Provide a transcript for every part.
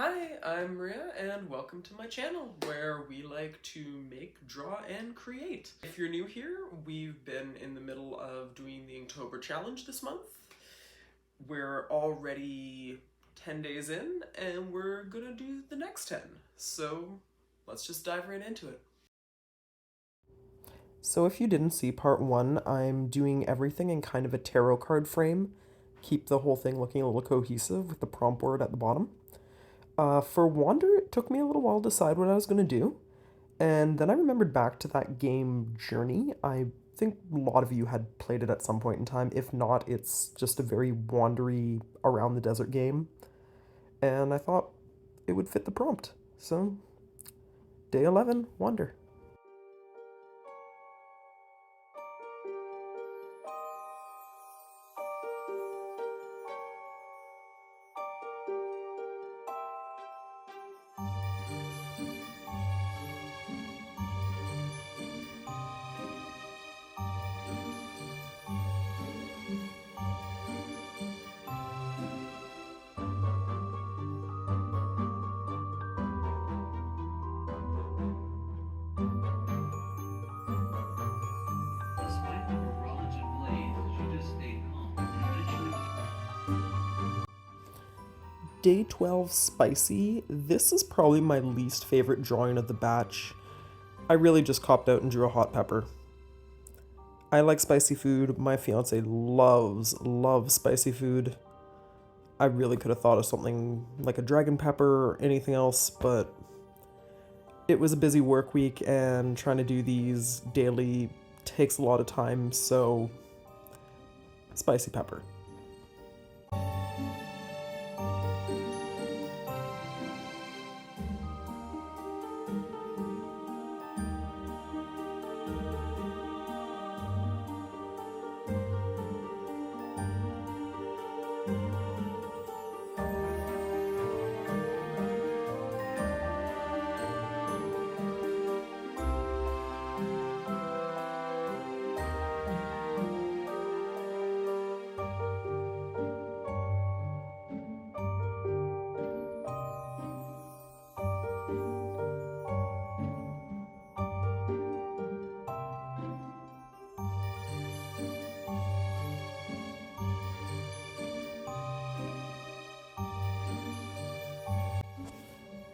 Hi, I'm Maria, and welcome to my channel, where we like to make, draw, and create. If you're new here, we've been in the middle of doing the Inktober challenge this month. We're already 10 days in, and we're gonna do the next 10. So let's just dive right into it. So if you didn't see part one, I'm doing everything in kind of a tarot card frame. Keep the whole thing looking a little cohesive with the prompt word at the bottom. For Wander, it took me a little while to decide what I was going to do. And then I remembered back to that game Journey. I think a lot of you had played it at some point in time. If not, it's just a very wandery around the desert game. And I thought it would fit the prompt. So, day 11, Wander. Despite the barrage of blades, she just stayed calm and eventually was. Day 12, Spicy. This is probably my least favorite drawing of the batch. I really just copped out and drew a hot pepper. I like spicy food. My fiance loves spicy food. I really could have thought of something like a dragon pepper or anything else, but it was a busy work week and trying to do these daily takes a lot of time, so spicy pepper.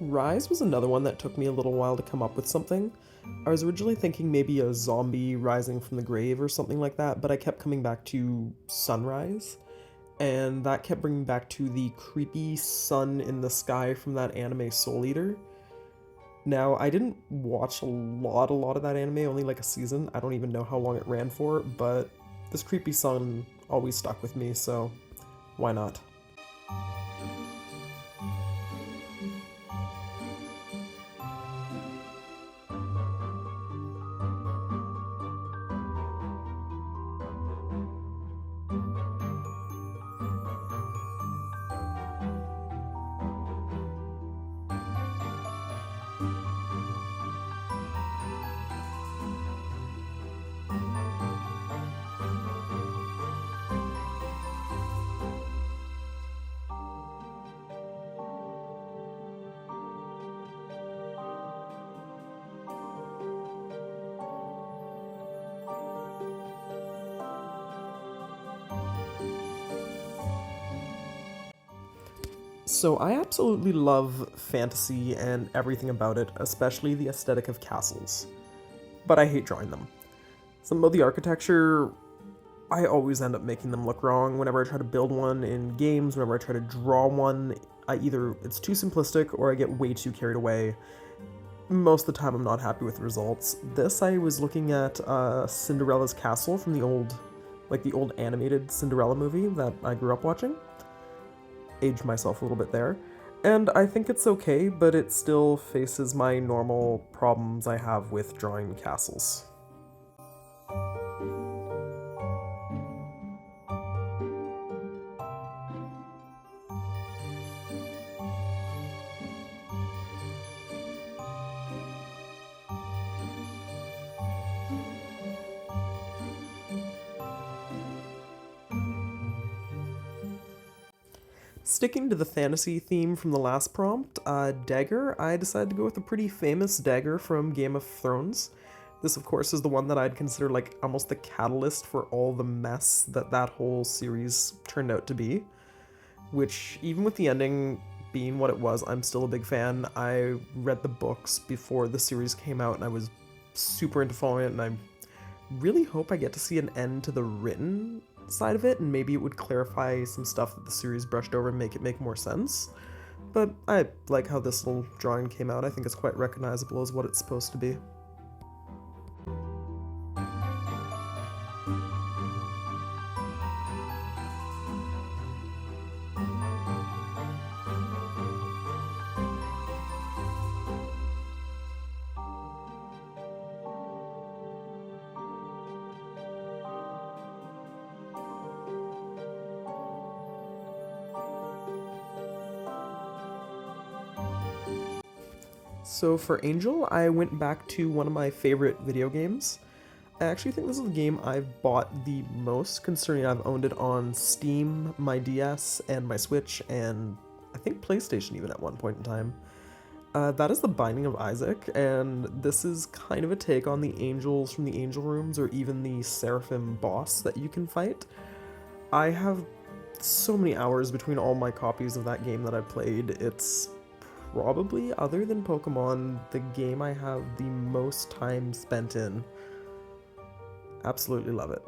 Rise was another one that took me a little while to come up with something. I was originally thinking maybe a zombie rising from the grave or something like that, but I kept coming back to sunrise, and that kept bringing back to the creepy sun in the sky from that anime Soul Eater. Now, I didn't watch a lot of that anime, only like a season. I don't even know how long it ran for, but this creepy sun always stuck with me, so why not? So I absolutely love fantasy and everything about it, especially the aesthetic of castles. But I hate drawing them. Some of the architecture, I always end up making them look wrong. Whenever I try to build one in games, whenever I try to draw one, it's too simplistic or I get way too carried away. Most of the time I'm not happy with the results. This, I was looking at Cinderella's castle from the old animated Cinderella movie that I grew up watching. Aged myself a little bit there. And I think it's okay, but it still faces my normal problems I have with drawing castles. Sticking to the fantasy theme from the last prompt, dagger, I decided to go with a pretty famous dagger from Game of Thrones. This, of course, is the one that I'd consider like almost the catalyst for all the mess that that whole series turned out to be. Which, even with the ending being what it was, I'm still a big fan. I read the books before the series came out, and I was super into following it, and I really hope I get to see an end to the written side of it, and maybe it would clarify some stuff that the series brushed over and make it make more sense. But I like how this little drawing came out. I think it's quite recognizable as what it's supposed to be. So for Angel, I went back to one of my favorite video games. I actually think this is the game I've bought the most, considering I've owned it on Steam, my DS, and my Switch, and I think PlayStation even at one point in time. That is The Binding of Isaac, and this is kind of a take on the angels from the angel rooms, or even the seraphim boss that you can fight. I have so many hours between all my copies of that game that I've played. It's probably, other than Pokemon, the game I have the most time spent in. Absolutely love it.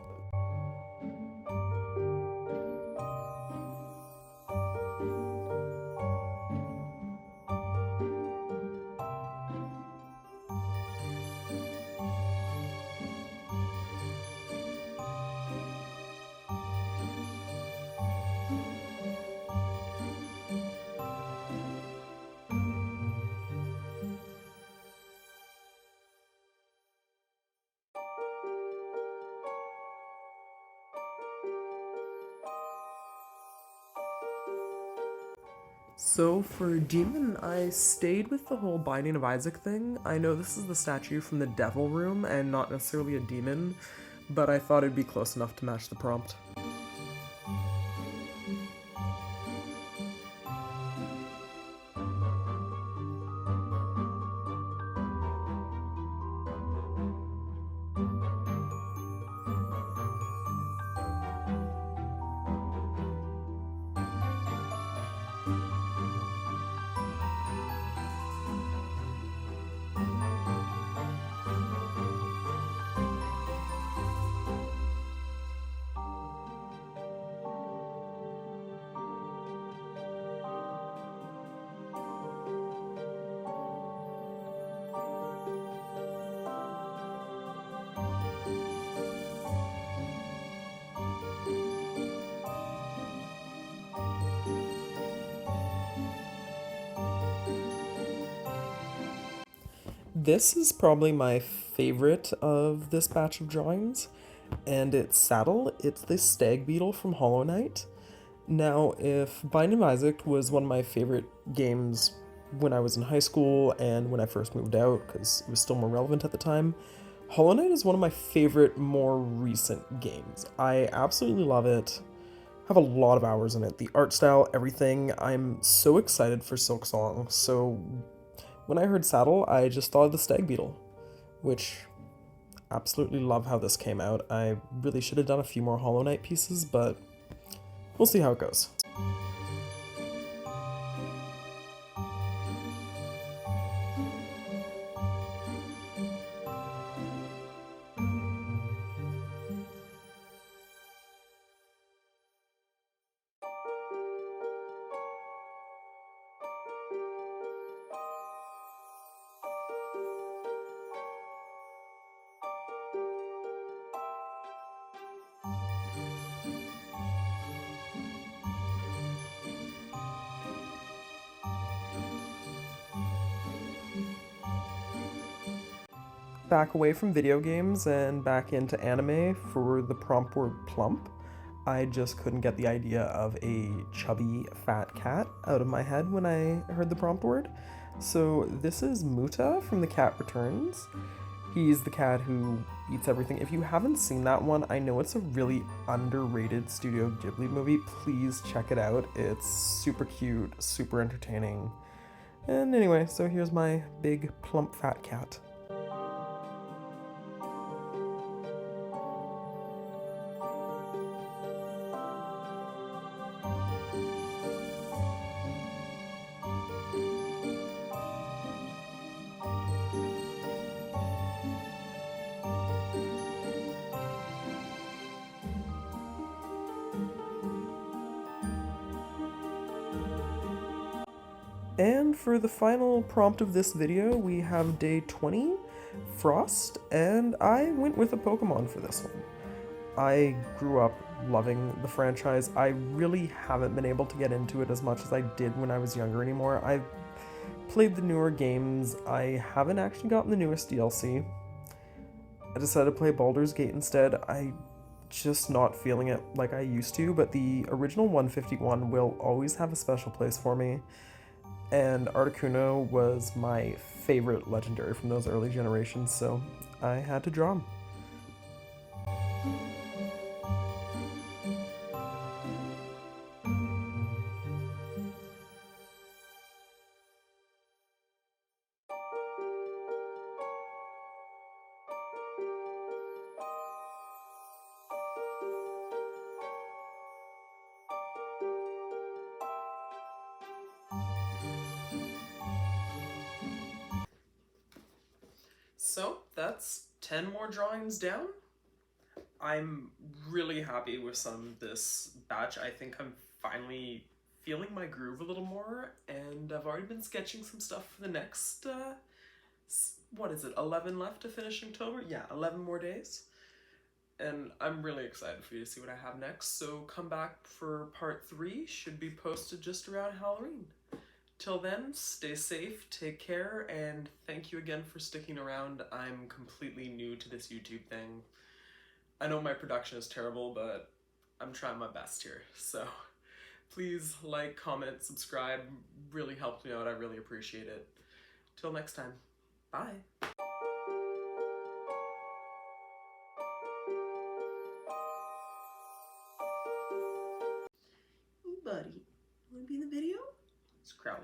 So for Demon, I stayed with the whole Binding of Isaac thing. I know this is the statue from the Devil Room and not necessarily a demon, but I thought it'd be close enough to match the prompt. This is probably my favorite of this batch of drawings, and its saddle, it's this stag beetle from Hollow Knight. Now, if Binding of Isaac was one of my favorite games when I was in high school and when I first moved out, because it was still more relevant at the time, Hollow Knight is one of my favorite more recent games. I absolutely love it. Have a lot of hours in it. The art style, everything. I'm so excited for Silk Song. So when I heard Saddle, I just thought of the Stag Beetle, which absolutely love how this came out. I really should have done a few more Hollow Knight pieces, but we'll see how it goes. Back away from video games and back into anime for the prompt word plump. I just couldn't get the idea of a chubby fat cat out of my head when I heard the prompt word. So this is Muta from The Cat Returns. He's the cat who eats everything. If you haven't seen that one, I know it's a really underrated Studio Ghibli movie. Please check it out. It's super cute, super entertaining. And anyway, so here's my big, plump, fat cat. And for the final prompt of this video, we have day 20, Frost, and I went with a Pokemon for this one. I grew up loving the franchise. I really haven't been able to get into it as much as I did when I was younger anymore. I've played the newer games. I haven't actually gotten the newest DLC. I decided to play Baldur's Gate instead. I just not feeling it like I used to, but the original 151 will always have a special place for me. And Articuno was my favorite legendary from those early generations, so I had to draw him. So that's 10 more drawings down. I'm really happy with some of this batch. I think I'm finally feeling my groove a little more, and I've already been sketching some stuff for the next, what is it, 11 left to finish Inktober? Yeah, 11 more days. And I'm really excited for you to see what I have next, so come back for part 3, should be posted just around Halloween. Till then, stay safe, take care, and thank you again for sticking around. I'm completely new to this YouTube thing. I know my production is terrible, but I'm trying my best here. So please like, comment, subscribe. Really helps me out. I really appreciate it. Till next time. Bye. Buddy, wanna be in the video? It's Crowley.